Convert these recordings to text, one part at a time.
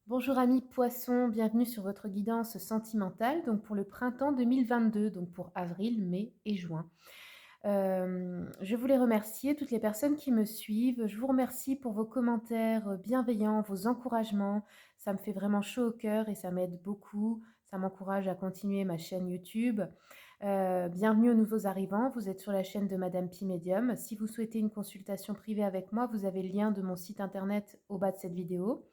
Bonjour amis poissons, bienvenue sur votre guidance sentimentale, donc pour le printemps 2022, donc pour avril, mai et juin. Je voulais remercier toutes les personnes qui me suivent. Je vous remercie pour vos commentaires bienveillants, vos encouragements. Ça me fait vraiment chaud au cœur et ça m'aide beaucoup. Ça m'encourage à continuer ma chaîne YouTube. Bienvenue aux nouveaux arrivants. Vous êtes sur la chaîne de Madame Pi Medium. Si vous souhaitez une consultation privée avec moi, vous avez le lien de mon site internet au bas de cette vidéo.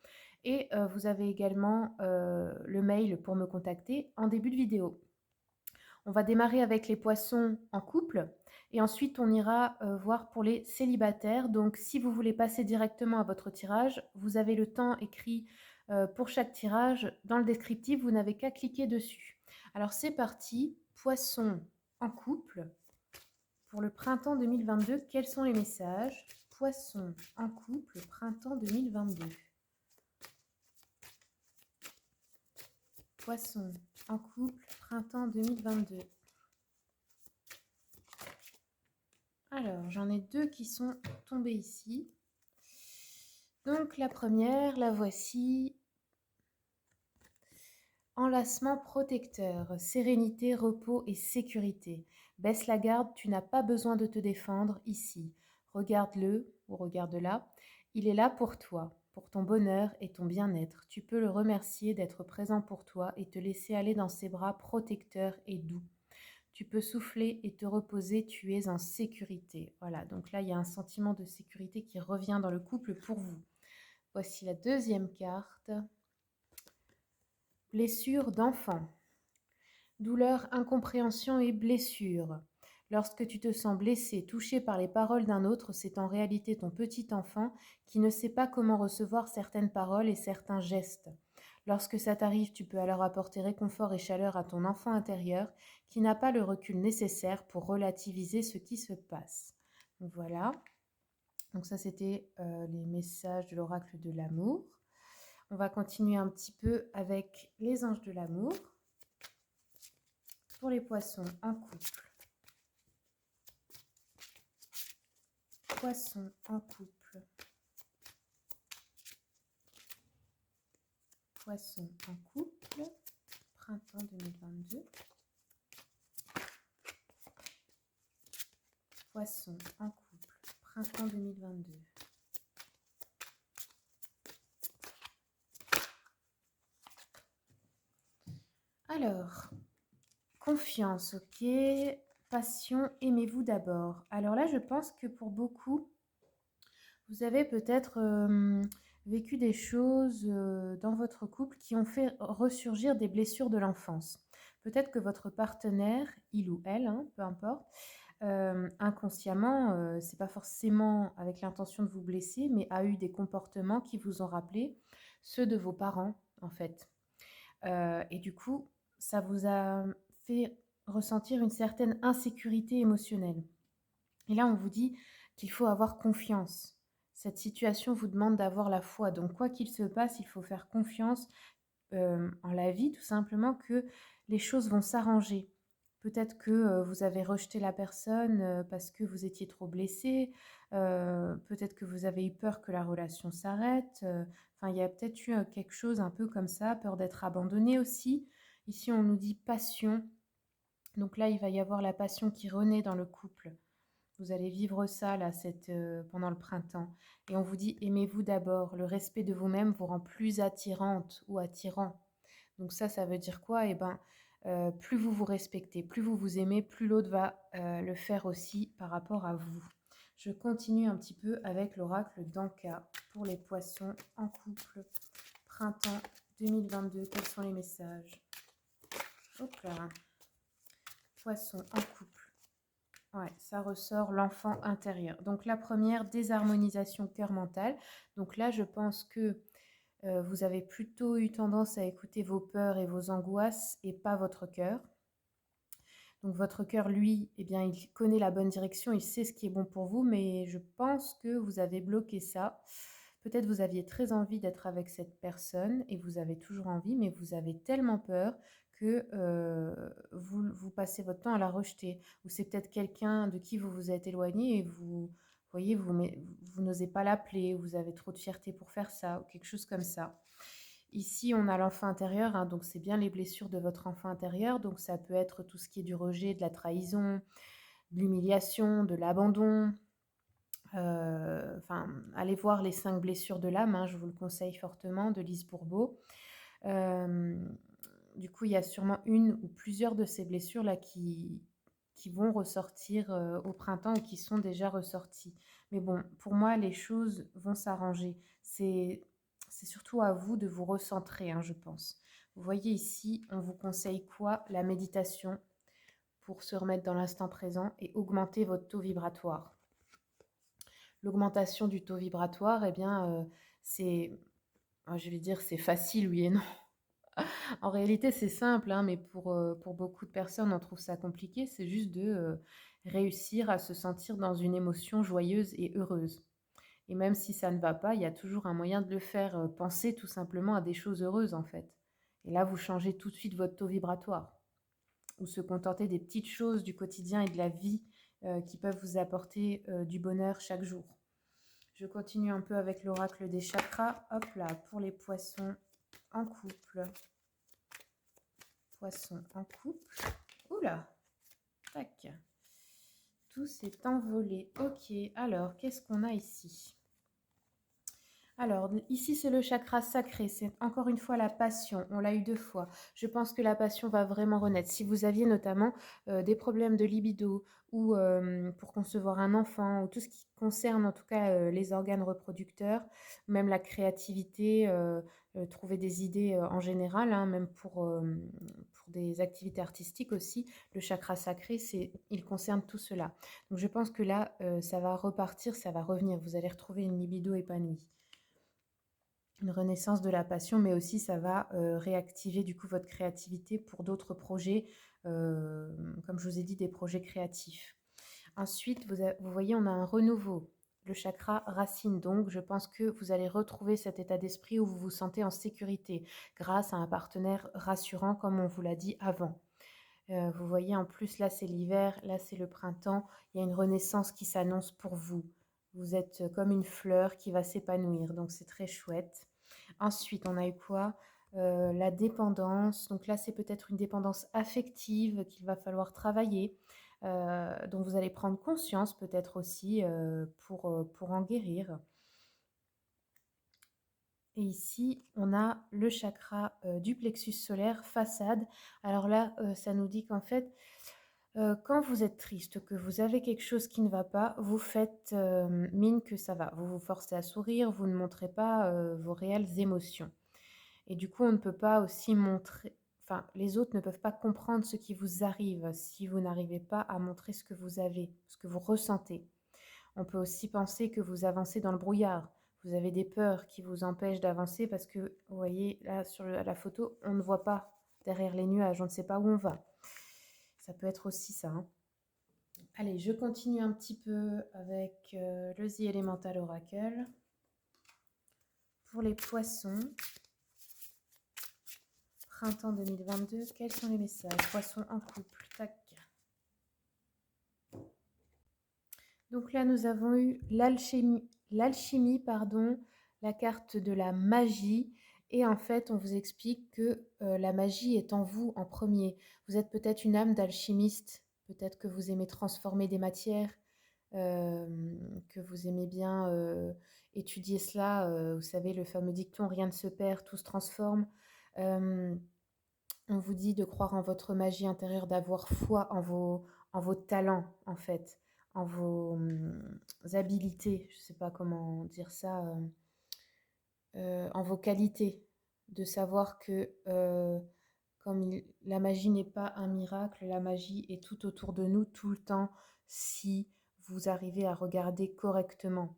Et vous avez également le mail pour me contacter en début de vidéo. On va démarrer avec les poissons en couple et ensuite on ira voir pour les célibataires. Donc si vous voulez passer directement à votre tirage, vous avez le temps écrit pour chaque tirage dans le descriptif, vous n'avez qu'à cliquer dessus. Alors c'est parti, poissons en couple pour le printemps 2022. Quels sont les messages? Poissons en couple, printemps 2022. Poissons en couple, printemps 2022. Alors, j'en ai deux qui sont tombés ici. Donc, la première, la voici. Enlacement protecteur, sérénité, repos et sécurité. Baisse la garde, tu n'as pas besoin de te défendre ici. Regarde-le ou regarde-la. Il est là pour toi, pour ton bonheur et ton bien-être. Tu peux le remercier d'être présent pour toi et te laisser aller dans ses bras protecteurs et doux. Tu peux souffler et te reposer, tu es en sécurité. Voilà, donc là, il y a un sentiment de sécurité qui revient dans le couple pour vous. Voici la deuxième carte. Blessure d'enfant. Douleur, incompréhension et blessure. Lorsque tu te sens blessé, touché par les paroles d'un autre, c'est en réalité ton petit enfant qui ne sait pas comment recevoir certaines paroles et certains gestes. Lorsque ça t'arrive, tu peux alors apporter réconfort et chaleur à ton enfant intérieur qui n'a pas le recul nécessaire pour relativiser ce qui se passe. Donc voilà. Donc ça, c'était les messages de l'oracle de l'amour. On va continuer un petit peu avec les anges de l'amour pour les poissons en couple. Poissons en couple. Poissons en couple. Printemps 2022. Poissons en couple. Printemps 2022. Alors, confiance, ok. Passion, aimez-vous d'abord. Alors là, je pense que pour beaucoup, vous avez peut-être vécu des choses dans votre couple qui ont fait ressurgir des blessures de l'enfance. Peut-être que votre partenaire, il ou elle, hein, peu importe, inconsciemment, c'est pas forcément avec l'intention de vous blesser, mais a eu des comportements qui vous ont rappelé ceux de vos parents, en fait. Et du coup, ça vous a fait ressentir une certaine insécurité émotionnelle. Et là, on vous dit qu'il faut avoir confiance. Cette situation vous demande d'avoir la foi. Donc, quoi qu'il se passe, il faut faire confiance en la vie, tout simplement, que les choses vont s'arranger. Peut-être que vous avez rejeté la personne parce que vous étiez trop blessé. Peut-être que vous avez eu peur que la relation s'arrête. Enfin, il y a peut-être eu quelque chose un peu comme ça, peur d'être abandonné aussi. Ici, on nous dit passion. Donc là, il va y avoir la passion qui renaît dans le couple. Vous allez vivre ça là, pendant le printemps. Et on vous dit aimez-vous d'abord. Le respect de vous-même vous rend plus attirante ou attirant. Donc ça veut dire quoi? Eh ben, plus vous vous respectez, plus vous vous aimez, plus l'autre va le faire aussi par rapport à vous. Je continue un petit peu avec l'oracle d'Anka pour les poissons en couple. Printemps 2022, quels sont les messages? Hop là. Poissons en couple. Ouais, ça ressort l'enfant intérieur. Donc la première, désharmonisation cœur-mental. Donc là, je pense que vous avez plutôt eu tendance à écouter vos peurs et vos angoisses et pas votre cœur. Donc votre cœur, lui, eh bien, il connaît la bonne direction, il sait ce qui est bon pour vous, mais je pense que vous avez bloqué ça. Peut-être vous aviez très envie d'être avec cette personne et vous avez toujours envie, mais vous avez tellement peur que vous passez votre temps à la rejeter. Ou c'est peut-être quelqu'un de qui vous vous êtes éloigné et vous voyez, vous n'osez pas l'appeler, vous avez trop de fierté pour faire ça, ou quelque chose comme ça. Ici, on a l'enfant intérieur, hein, donc c'est bien les blessures de votre enfant intérieur. Donc ça peut être tout ce qui est du rejet, de la trahison, de l'humiliation, de l'abandon. Enfin, allez voir les 5 blessures de l'âme, hein, je vous le conseille fortement, de Lise Bourbeau. Hem, du coup, il y a sûrement une ou plusieurs de ces blessures-là qui vont ressortir, au printemps ou qui sont déjà ressorties. Mais bon, pour moi, les choses vont s'arranger. C'est surtout à vous de vous recentrer, hein, je pense. Vous voyez ici, on vous conseille quoi? La méditation pour se remettre dans l'instant présent et augmenter votre taux vibratoire. L'augmentation du taux vibratoire, eh bien, c'est, je vais dire, c'est facile, oui et non. En réalité, c'est simple, hein, mais pour beaucoup de personnes, on trouve ça compliqué. C'est juste de réussir à se sentir dans une émotion joyeuse et heureuse. Et même si ça ne va pas, il y a toujours un moyen de le faire. Penser tout simplement à des choses heureuses, en fait. Et là, vous changez tout de suite votre taux vibratoire. Ou se contenter des petites choses du quotidien et de la vie qui peuvent vous apporter du bonheur chaque jour. Je continue un peu avec l'oracle des chakras. Hop là, pour les poissons en couple. Poisson en couple. Oula, tac. Tout s'est envolé. Ok, alors, qu'est-ce qu'on a ici? Alors, ici, c'est le chakra sacré. C'est encore une fois la passion. On l'a eu 2 fois. Je pense que la passion va vraiment renaître. Si vous aviez notamment des problèmes de libido ou pour concevoir un enfant ou tout ce qui concerne en tout cas les organes reproducteurs, même la créativité, trouver des idées en général, hein, même pour des activités artistiques aussi, le chakra sacré, il concerne tout cela. Donc, je pense que là, ça va repartir, ça va revenir. Vous allez retrouver une libido épanouie, une renaissance de la passion, mais aussi ça va réactiver du coup votre créativité pour d'autres projets, comme je vous ai dit, des projets créatifs. Ensuite, vous voyez, on a un renouveau, le chakra racine. Donc, je pense que vous allez retrouver cet état d'esprit où vous vous sentez en sécurité grâce à un partenaire rassurant, comme on vous l'a dit avant. Vous voyez, en plus, là, c'est l'hiver, là, c'est le printemps. Il y a une renaissance qui s'annonce pour vous. Vous êtes comme une fleur qui va s'épanouir, donc c'est très chouette. Ensuite, on a eu quoi? La dépendance. Donc là, c'est peut-être une dépendance affective qu'il va falloir travailler, dont vous allez prendre conscience peut-être aussi pour en guérir. Et ici, on a le chakra du plexus solaire, façade. Alors là, ça nous dit qu'en fait, quand vous êtes triste, que vous avez quelque chose qui ne va pas, vous faites mine que ça va. Vous vous forcez à sourire, vous ne montrez pas vos réelles émotions. Et du coup, on ne peut pas aussi montrer, enfin, les autres ne peuvent pas comprendre ce qui vous arrive si vous n'arrivez pas à montrer ce que vous avez, ce que vous ressentez. On peut aussi penser que vous avancez dans le brouillard. Vous avez des peurs qui vous empêchent d'avancer parce que, vous voyez, là, sur la photo, on ne voit pas derrière les nuages, on ne sait pas où on va. Ça peut être aussi ça, hein. Allez, je continue un petit peu avec le The Elemental Oracle. Pour les poissons, printemps 2022, quels sont les messages? Poissons en couple, tac. Donc là, nous avons eu l'alchimie, pardon, la carte de la magie. Et en fait, on vous explique que la magie est en vous en premier. Vous êtes peut-être une âme d'alchimiste. Peut-être que vous aimez transformer des matières, euh, que vous aimez bien étudier cela. Vous savez, le fameux dicton, rien ne se perd, tout se transforme. Euh, on vous dit de croire en votre magie intérieure, d'avoir foi en vos talents, en fait, en vos habilités, je ne sais pas comment dire ça, en vos qualités, de savoir que la magie n'est pas un miracle, la magie est tout autour de nous, tout le temps, si vous arrivez à regarder correctement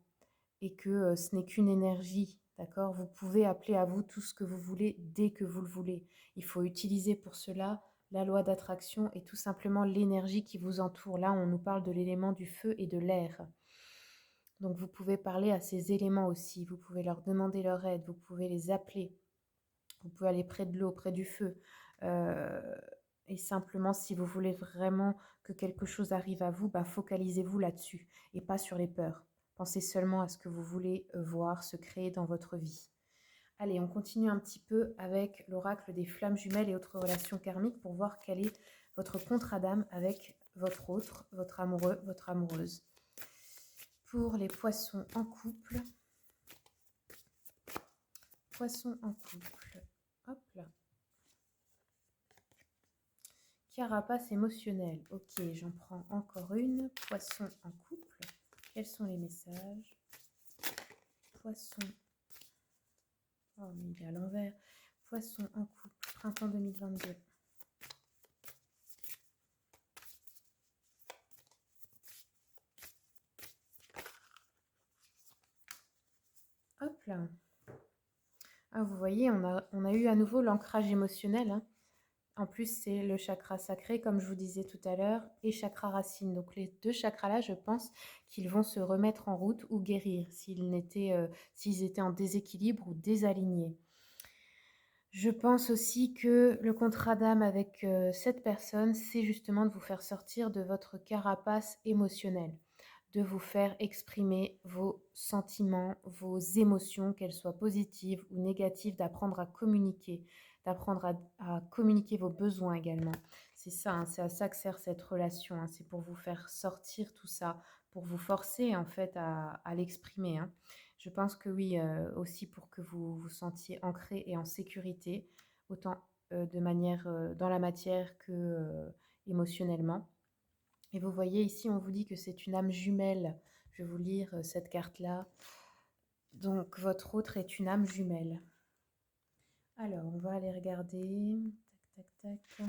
et que ce n'est qu'une énergie, d'accord? Vous pouvez appeler à vous tout ce que vous voulez dès que vous le voulez. Il faut utiliser pour cela la loi d'attraction et tout simplement l'énergie qui vous entoure. Là, on nous parle de l'élément du feu et de l'air. Donc vous pouvez parler à ces éléments aussi, vous pouvez leur demander leur aide, vous pouvez les appeler, vous pouvez aller près de l'eau, près du feu. Et simplement, si vous voulez vraiment que quelque chose arrive à vous, bah, focalisez-vous là-dessus et pas sur les peurs. Pensez seulement à ce que vous voulez voir se créer dans votre vie. Allez, on continue un petit peu avec l'oracle des flammes jumelles et autres relations karmiques pour voir quel est votre contrat d'âme avec votre autre, votre amoureux, votre amoureuse. Pour les poissons en couple. Poissons en couple. Hop là. Carapace émotionnelle. Ok, j'en prends encore une. Poisson en couple. Quels sont les messages? Poisson. Oh, mais il est à l'envers. Poisson en couple. Printemps 2022. Hop là. Ah, vous voyez, on a eu à nouveau l'ancrage émotionnel, hein. En plus, c'est le chakra sacré, comme je vous disais tout à l'heure, et chakra racine. Donc les deux chakras-là, je pense qu'ils vont se remettre en route ou guérir s'ils étaient en déséquilibre ou désalignés. Je pense aussi que le contrat d'âme avec cette personne, c'est justement de vous faire sortir de votre carapace émotionnelle, de vous faire exprimer vos sentiments, vos émotions, qu'elles soient positives ou négatives, d'apprendre à communiquer, à communiquer vos besoins également. C'est ça, hein, c'est à ça que sert cette relation, hein, c'est pour vous faire sortir tout ça, pour vous forcer en fait à l'exprimer, hein. Je pense que oui, aussi pour que vous vous sentiez ancré et en sécurité, autant de manière dans la matière que émotionnellement. Et vous voyez ici, on vous dit que c'est une âme jumelle. Je vais vous lire cette carte-là. Donc, votre autre est une âme jumelle. Alors, on va aller regarder. Tac, tac, tac.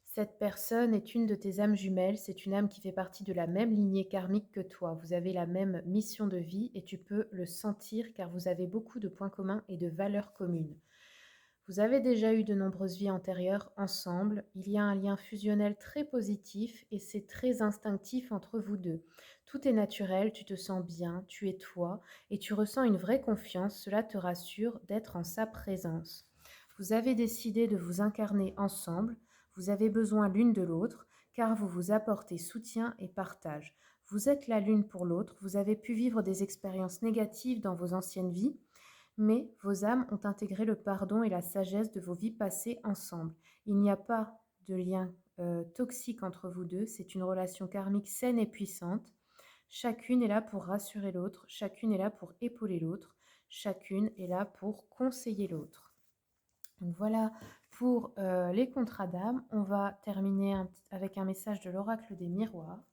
Cette personne est une de tes âmes jumelles. C'est une âme qui fait partie de la même lignée karmique que toi. Vous avez la même mission de vie et tu peux le sentir car vous avez beaucoup de points communs et de valeurs communes. Vous avez déjà eu de nombreuses vies antérieures ensemble. Il y a un lien fusionnel très positif et c'est très instinctif entre vous deux. Tout est naturel, tu te sens bien, tu es toi et tu ressens une vraie confiance. Cela te rassure d'être en sa présence. Vous avez décidé de vous incarner ensemble. Vous avez besoin l'une de l'autre car vous vous apportez soutien et partage. Vous êtes la l'une pour l'autre. Vous avez pu vivre des expériences négatives dans vos anciennes vies, mais vos âmes ont intégré le pardon et la sagesse de vos vies passées ensemble. Il n'y a pas de lien toxique entre vous deux, c'est une relation karmique saine et puissante. Chacune est là pour rassurer l'autre, chacune est là pour épauler l'autre, chacune est là pour conseiller l'autre. Donc voilà pour les contrats d'âme. On va terminer avec un message de l'oracle des miroirs.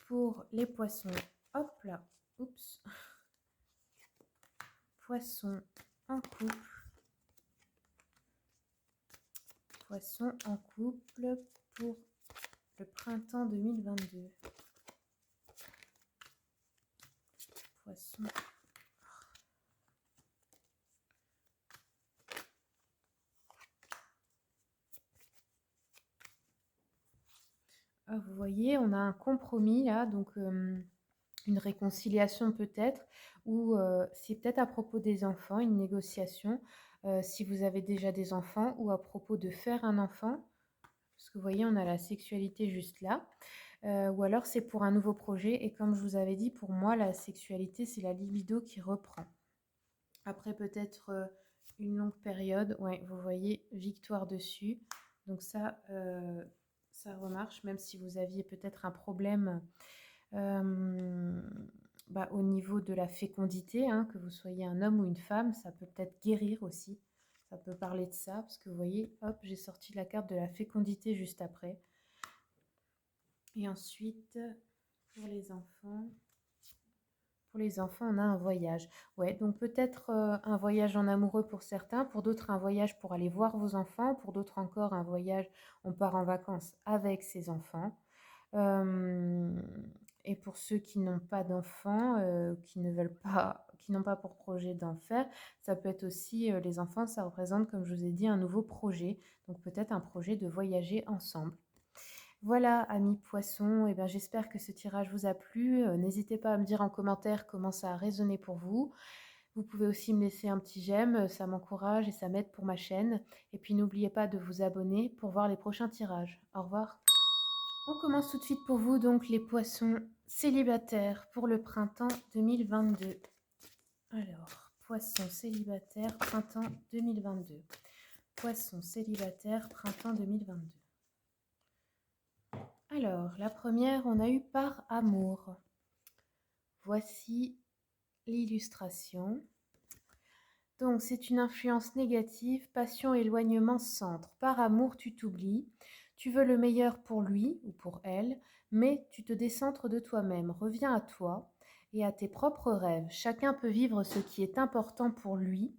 Pour les poissons, hop là, oups. Poisson en couple. Poisson en couple pour le printemps 2022. Poisson. Ah, vous voyez, on a un compromis là, donc une réconciliation peut-être, ou c'est peut-être à propos des enfants, une négociation, si vous avez déjà des enfants, ou à propos de faire un enfant, parce que vous voyez, on a la sexualité juste là, ou alors c'est pour un nouveau projet, et comme je vous avais dit, pour moi, la sexualité, c'est la libido qui reprend. Après peut-être une longue période, ouais, vous voyez, victoire dessus, donc ça remarche, même si vous aviez peut-être un problème au niveau de la fécondité, hein, que vous soyez un homme ou une femme, ça peut peut-être guérir aussi. Ça peut parler de ça, parce que vous voyez, hop, j'ai sorti la carte de la fécondité juste après. Et ensuite, pour les enfants, on a un voyage. Ouais, donc peut-être un voyage en amoureux pour certains, pour d'autres un voyage pour aller voir vos enfants, pour d'autres encore un voyage, on part en vacances avec ses enfants. Et pour ceux qui n'ont pas d'enfants, qui n'ont pas pour projet d'en faire, ça peut être aussi, les enfants, ça représente, comme je vous ai dit, un nouveau projet. Donc peut-être un projet de voyager ensemble. Voilà, amis poissons, eh j'espère que ce tirage vous a plu. N'hésitez pas à me dire en commentaire comment ça a résonné pour vous. Vous pouvez aussi me laisser un petit j'aime, ça m'encourage et ça m'aide pour ma chaîne. Et puis n'oubliez pas de vous abonner pour voir les prochains tirages. Au revoir. On commence tout de suite pour vous, donc les poissons célibataires pour le printemps 2022. Alors, Poisson célibataire, printemps 2022. Poisson célibataire, printemps 2022. Alors, la première, on a eu par amour. Voici l'illustration. Donc, c'est une influence négative, passion, éloignement, centre. Par amour, tu t'oublies. Tu veux le meilleur pour lui ou pour elle, mais tu te décentres de toi-même. Reviens à toi et à tes propres rêves. Chacun peut vivre ce qui est important pour lui,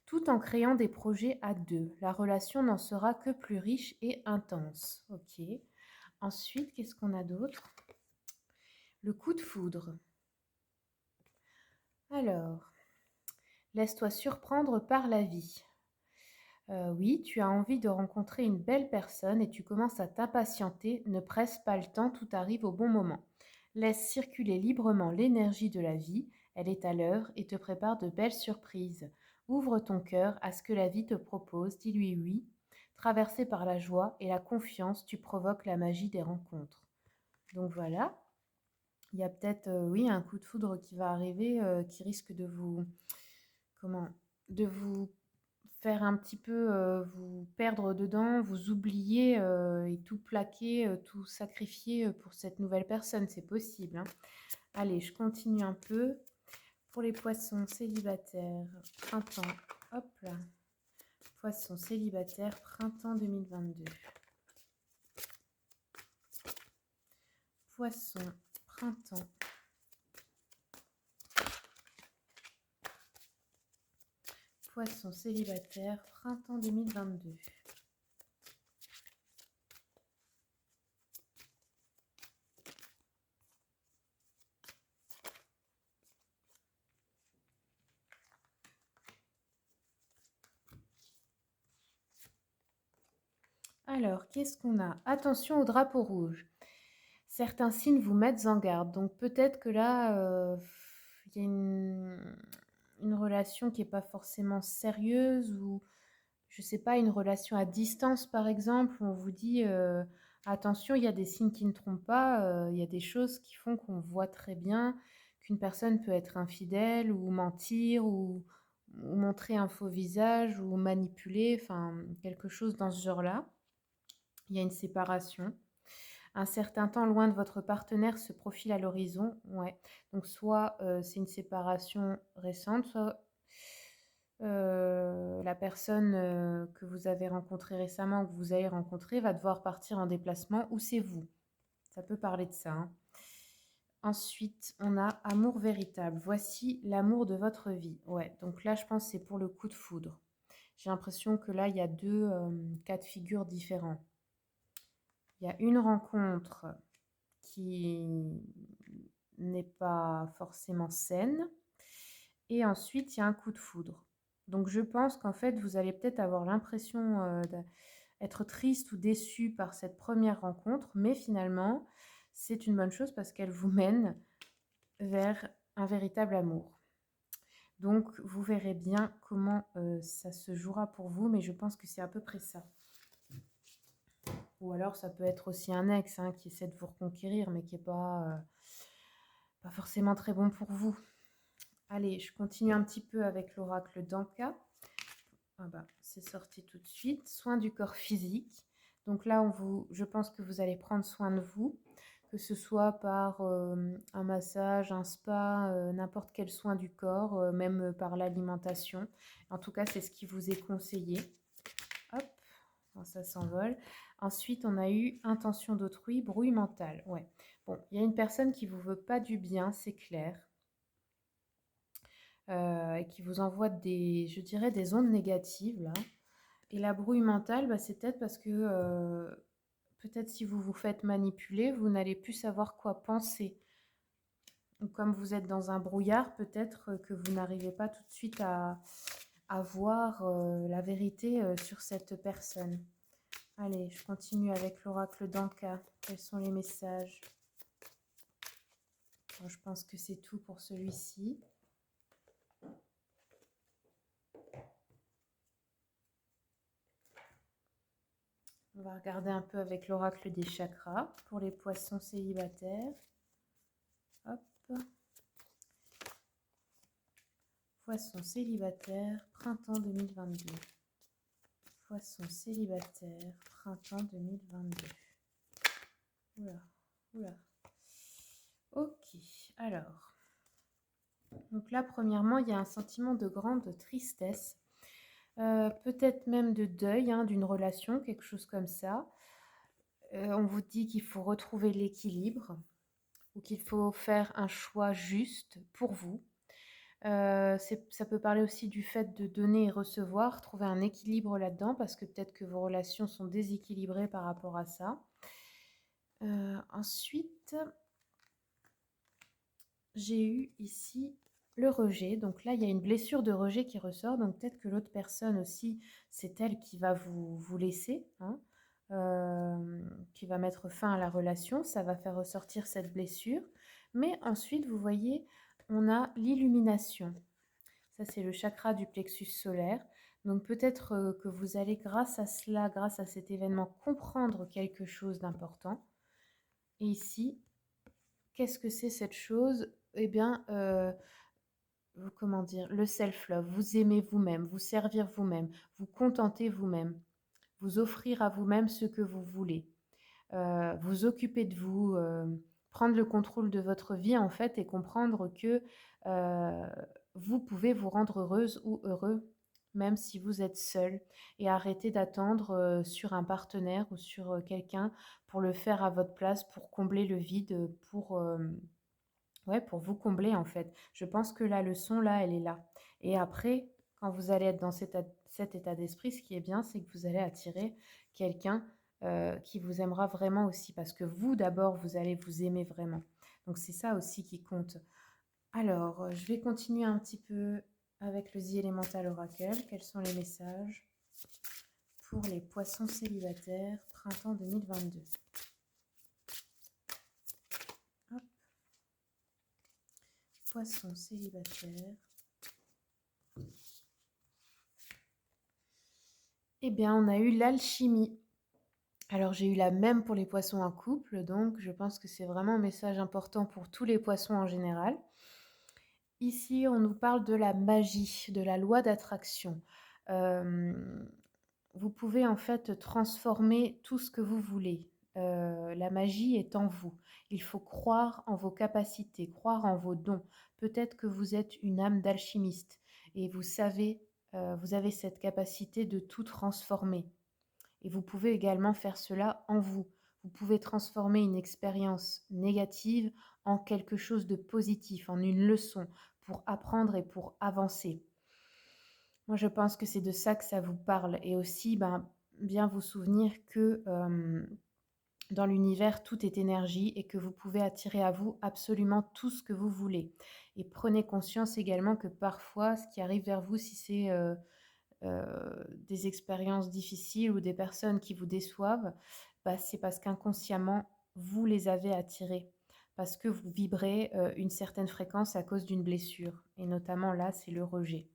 tout en créant des projets à deux. La relation n'en sera que plus riche et intense. Ok. Ensuite, qu'est-ce qu'on a d'autre? Le coup de foudre. Alors, laisse-toi surprendre par la vie. Oui, tu as envie de rencontrer une belle personne et tu commences à t'impatienter. Ne presse pas le temps, tout arrive au bon moment. Laisse circuler librement l'énergie de la vie, elle est à l'heure et te prépare de belles surprises. Ouvre ton cœur à ce que la vie te propose, dis-lui oui. Traversé par la joie et la confiance, tu provoques la magie des rencontres. Donc voilà, il y a peut-être, oui, un coup de foudre qui va arriver, qui risque de vous, comment, de vous faire un petit peu, vous perdre dedans, vous oublier et tout plaquer, tout sacrifier pour cette nouvelle personne, c'est possible, hein. Allez, je continue un peu. Pour les poissons célibataires, printemps, hop là. Poissons célibataires, printemps 2022. Poissons, printemps. Poissons célibataires, printemps 2022. Alors, qu'est-ce qu'on a? Attention au drapeau rouge. Certains signes vous mettent en garde. Donc peut-être que là, il y a une relation qui n'est pas forcément sérieuse ou, je ne sais pas, une relation à distance par exemple. On vous dit, attention, il y a des signes qui ne trompent pas. Il y a des choses qui font qu'on voit très bien qu'une personne peut être infidèle ou mentir ou montrer un faux visage ou manipuler, enfin quelque chose dans ce genre-là. Il y a une séparation. Un certain temps loin de votre partenaire se profile à l'horizon. Ouais. Donc soit c'est une séparation récente, soit la personne que vous avez rencontrée récemment ou que vous allez rencontrer va devoir partir en déplacement ou c'est vous. Ça peut parler de ça, hein. Ensuite, on a amour véritable. Voici l'amour de votre vie. Ouais, donc là, je pense que c'est pour le coup de foudre. J'ai l'impression que là, il y a deux cas de figure différents. Il y a une rencontre qui n'est pas forcément saine. Et ensuite, il y a un coup de foudre. Donc, je pense qu'en fait, vous allez peut-être avoir l'impression d'être triste ou déçu par cette première rencontre, mais finalement, c'est une bonne chose parce qu'elle vous mène vers un véritable amour. Donc, vous verrez bien comment ça se jouera pour vous, mais je pense que c'est à peu près ça. Ou alors, ça peut être aussi un ex hein, qui essaie de vous reconquérir, mais qui n'est pas forcément très bon pour vous. Allez, je continue un petit peu avec l'oracle d'Anka. Ah bah, c'est sorti tout de suite. Soin du corps physique. Donc là, je pense que vous allez prendre soin de vous, que ce soit par un massage, un spa, n'importe quel soin du corps, même par l'alimentation. En tout cas, c'est ce qui vous est conseillé. Hop, ça s'envole. Ensuite, on a eu intention d'autrui, brouille mentale. Ouais. Bon, il y a une personne qui vous veut pas du bien, c'est clair. Et qui vous envoie je dirais, des ondes négatives, là. Et la brouille mentale, bah, c'est peut-être parce que peut-être si vous vous faites manipuler, vous n'allez plus savoir quoi penser. Ou comme vous êtes dans un brouillard, peut-être que vous n'arrivez pas tout de suite à voir la vérité sur cette personne. Allez, je continue avec l'oracle d'Anka. Quels sont les messages? Bon, je pense que c'est tout pour celui-ci. On va regarder un peu avec l'oracle des chakras pour les poissons célibataires. Hop. Poisson célibataire, printemps 2022. Poisson célibataire, printemps 2022. Oula, oula. Ok, alors. Donc là, premièrement, il y a un sentiment de grande tristesse. Peut-être même de deuil hein, d'une relation, quelque chose comme ça. On vous dit qu'il faut retrouver l'équilibre ou qu'il faut faire un choix juste pour vous. Ça peut parler aussi du fait de donner et recevoir, trouver un équilibre là-dedans parce que peut-être que vos relations sont déséquilibrées par rapport à ça. Ensuite, j'ai eu ici le rejet. Donc là, il y a une blessure de rejet qui ressort. Donc peut-être que l'autre personne aussi, c'est elle qui va vous laisser, hein, qui va mettre fin à la relation. Ça va faire ressortir cette blessure. Mais ensuite, vous voyez, on a l'illumination. Ça, c'est le chakra du plexus solaire. Donc peut-être que vous allez, grâce à cela, grâce à cet événement, comprendre quelque chose d'important. Et ici, qu'est-ce que c'est cette chose? Eh bien, comment dire, le self-love, vous aimez vous-même, vous servir vous-même, vous contenter vous-même, vous offrir à vous-même ce que vous voulez, vous occuper de vous, prendre le contrôle de votre vie en fait et comprendre que vous pouvez vous rendre heureuse ou heureux même si vous êtes seul et arrêter d'attendre sur un partenaire ou sur quelqu'un pour le faire à votre place, pour combler le vide, ouais, pour vous combler en fait. Je pense que la leçon là, elle est là. Et après, quand vous allez être dans cet état d'esprit, ce qui est bien, c'est que vous allez attirer quelqu'un qui vous aimera vraiment aussi. Parce que vous, d'abord, vous allez vous aimer vraiment. Donc c'est ça aussi qui compte. Alors, je vais continuer un petit peu avec le The Elemental Oracle. Quels sont les messages pour les poissons célibataires, printemps 2022? Hop. Poissons célibataires. Eh bien, on a eu l'alchimie. Alors, j'ai eu la même pour les poissons en couple, donc je pense que c'est vraiment un message important pour tous les poissons en général. Ici, on nous parle de la magie, de la loi d'attraction. Vous pouvez en fait transformer tout ce que vous voulez. La magie est en vous. Il faut croire en vos capacités, croire en vos dons. Peut-être que vous êtes une âme d'alchimiste et vous savez, vous avez cette capacité de tout transformer. Et vous pouvez également faire cela en vous. Vous pouvez transformer une expérience négative en quelque chose de positif, en une leçon pour apprendre et pour avancer. Moi, je pense que c'est de ça que ça vous parle. Et aussi, bien vous souvenir que dans l'univers, tout est énergie et que vous pouvez attirer à vous absolument tout ce que vous voulez. Et prenez conscience également que parfois, ce qui arrive vers vous, si c'est des expériences difficiles ou des personnes qui vous déçoivent, c'est parce qu'inconsciemment, vous les avez attirés, parce que vous vibrez une certaine fréquence à cause d'une blessure. Et notamment là, c'est le rejet.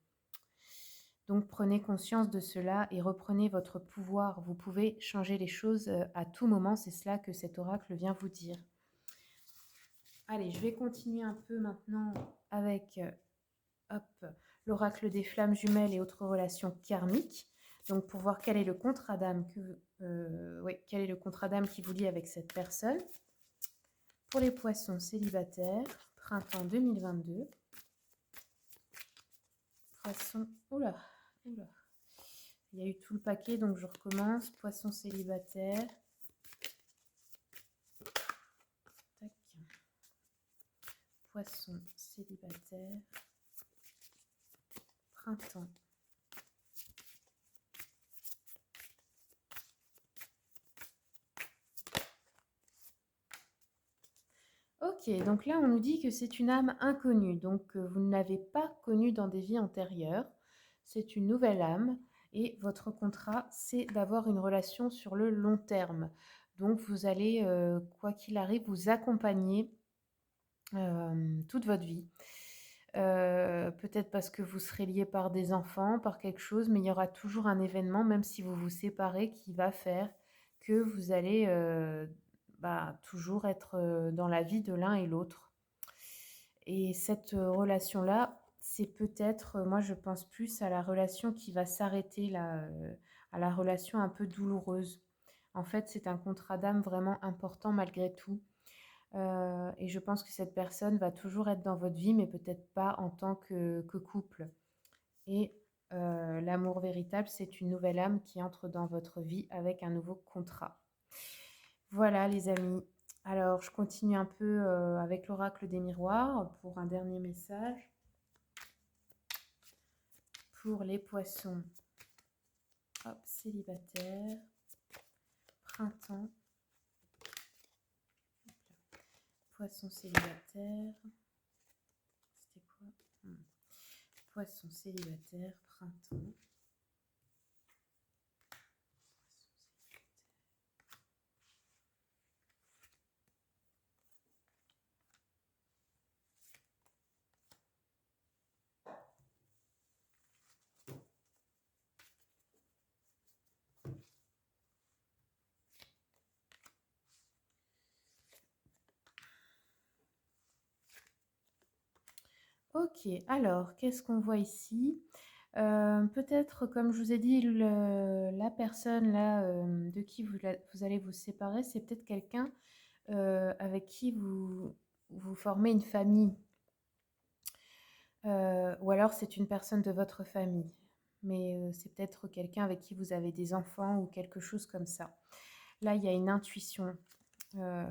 Donc prenez conscience de cela et reprenez votre pouvoir. Vous pouvez changer les choses à tout moment, c'est cela que cet oracle vient vous dire. Allez, je vais continuer un peu maintenant avec l'oracle des flammes jumelles et autres relations karmiques. Donc pour voir quel est le contrat d'âme quel est le contrat d'âme qui vous lie avec cette personne. Pour les poissons célibataires, printemps 2022. Poissons, oula. Il y a eu tout le paquet, donc je recommence. Poisson célibataire. Tac. Poisson célibataire. Printemps. Ok, donc là on nous dit que c'est une âme inconnue, donc vous ne l'avez pas connue dans des vies antérieures. C'est une nouvelle âme et votre contrat, c'est d'avoir une relation sur le long terme. Donc vous allez, quoi qu'il arrive, vous accompagner toute votre vie. Peut-être parce que vous serez lié par des enfants, par quelque chose, mais il y aura toujours un événement, même si vous vous séparez, qui va faire que vous allez toujours être dans la vie de l'un et l'autre. Et cette relation-là, c'est peut-être, moi je pense plus à la relation qui va s'arrêter là, à la relation un peu douloureuse. En fait, c'est un contrat d'âme vraiment important malgré tout, et je pense que cette personne va toujours être dans votre vie, mais peut-être pas en tant que couple. Et l'amour véritable, c'est une nouvelle âme qui entre dans votre vie avec un nouveau contrat. Voilà les amis. Alors, je continue un peu avec l'oracle des miroirs pour un dernier message. Pour les poissons, hop, célibataire, printemps, poisson célibataire, c'était quoi? Poisson célibataire, printemps. Ok, alors, qu'est-ce qu'on voit ici? Peut-être, comme je vous ai dit, la personne là de qui vous allez vous séparer, c'est peut-être quelqu'un avec qui vous formez une famille. Ou alors c'est une personne de votre famille. Mais c'est peut-être quelqu'un avec qui vous avez des enfants ou quelque chose comme ça. Là, il y a une intuition. euh,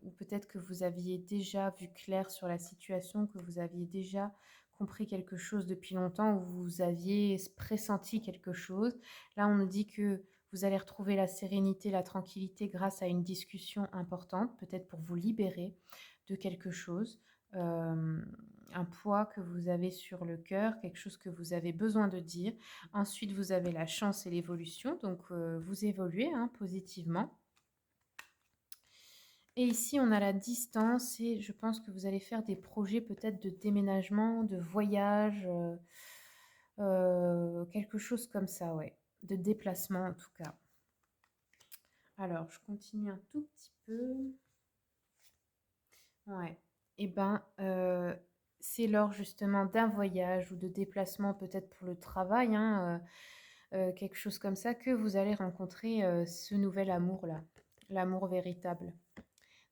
ou peut-être que vous aviez déjà vu clair sur la situation, que vous aviez déjà compris quelque chose depuis longtemps, ou vous aviez pressenti quelque chose. Là, on nous dit que vous allez retrouver la sérénité, la tranquillité grâce à une discussion importante, peut-être pour vous libérer de quelque chose, un poids que vous avez sur le cœur, quelque chose que vous avez besoin de dire. Ensuite, vous avez la chance et l'évolution, donc vous évoluez positivement. Et ici, on a la distance et je pense que vous allez faire des projets peut-être de déménagement, de voyage, quelque chose comme ça, ouais. De déplacement en tout cas. Alors, je continue un tout petit peu. Ouais. Et ben, c'est lors justement d'un voyage ou de déplacement peut-être pour le travail, quelque chose comme ça, que vous allez rencontrer ce nouvel amour-là, l'amour véritable.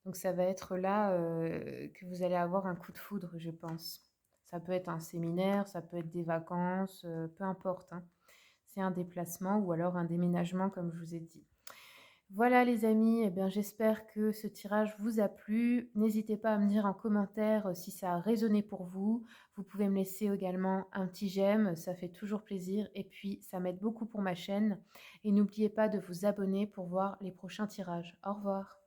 Donc ça va être là que vous allez avoir un coup de foudre, je pense. Ça peut être un séminaire, ça peut être des vacances, peu importe, hein. C'est un déplacement ou alors un déménagement, comme je vous ai dit. Voilà les amis, eh bien, j'espère que ce tirage vous a plu. N'hésitez pas à me dire en commentaire si ça a résonné pour vous. Vous pouvez me laisser également un petit j'aime, ça fait toujours plaisir et puis ça m'aide beaucoup pour ma chaîne. Et n'oubliez pas de vous abonner pour voir les prochains tirages. Au revoir.